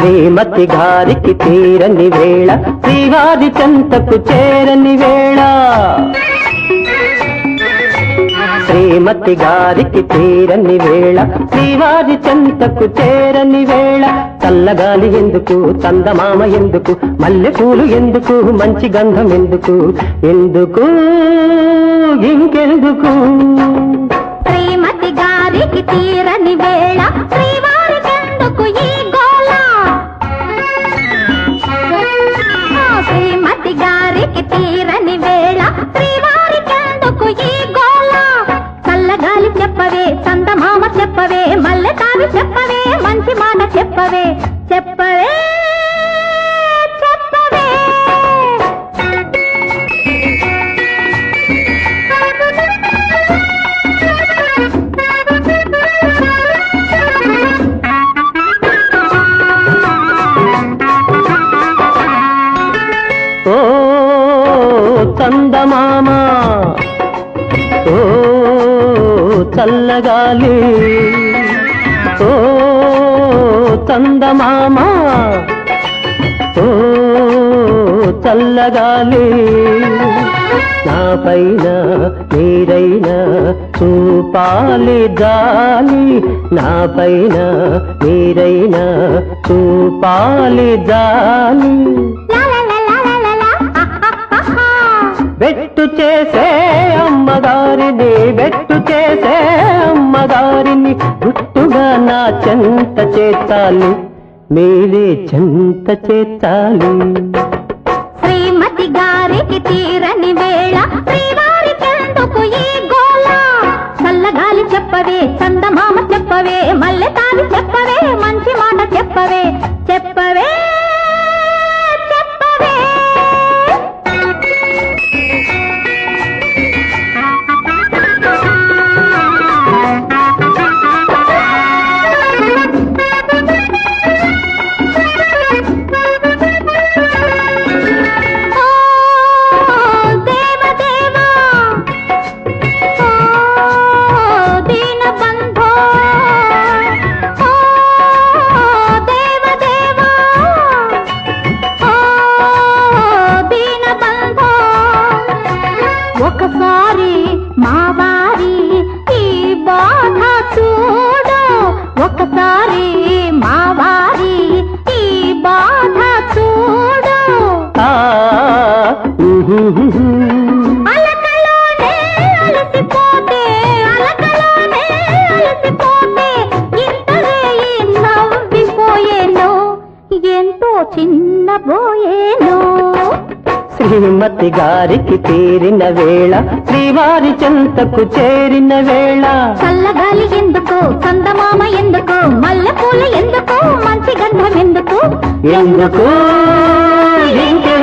శ్రీమతి గారికి తీరని వేళ శ్రీవారి చెంతకు చేరని వేళ శ్రీమతి గారికి తీరని వేళ శ్రీవారి చెంతకు చేరని వేళ చల్లగాలి ఎందుకు చందమామ ఎందుకు మల్లెపూలు ఎందుకు మంచి గంధం ఎందుకు ఎందుకు ఇంకెందుకు శ్రీమతి గారికి తీరని వేళ శ్రీవారి చెంతకు ఈ గోళ శ్రీమతి గారికి తీరని వేళ శ్రీవారి చెంతకు ఈ గోళ చల్లగాలి చెప్పవే చందమామ చెప్పవే మల్లె తావి చెప్పవే మంచి మాట చెప్పవే చెప్పవే చెప్పవే ఓ చందమామ ఓ చల్లగాలి ఓ చందమామ ఓ చల్లగాలి నా పైన మీరైనా చూపాలి జాలి నా పైన మీరైనా చూపాలి జాలి బెట్టు చేసే అమ్మగారిని బెట్టు చేసే అమ్మగారిని గుట్టుగా నా చెంత చేతాలి మీరే చెంత చేతాలి శ్రీమతి గారికి తీరని వేళ శ్రీవారి చెంతకు ఈ గోళ చల్లగాలి చెప్పవే చందమామ చెప్పవే మల్లె తావి చెప్పవే మంచి మాట చెప్పవే చెప్పవే చెప్పవే ఒకసారి మా వారి ఈ బాధ చూడు ఒకసారి మా వారి ఈ బాధ చూడు అలకలోనే అలసిపోతే అలకలోనే అలసిపోతే ఇంతనే నవ్విపోయేను ఎంతో చిన్నబోయేను శ్రీమతి గారికి తీరిన వేళ శ్రీవారి చెంతకు చేరిన వేళ చల్లగాలి ఎందుకు చందమామ ఎందుకు మల్లెపూలు ఎందుకు మంచి గంధం ఎందుకు ఎందుకు ఇంకెందుకు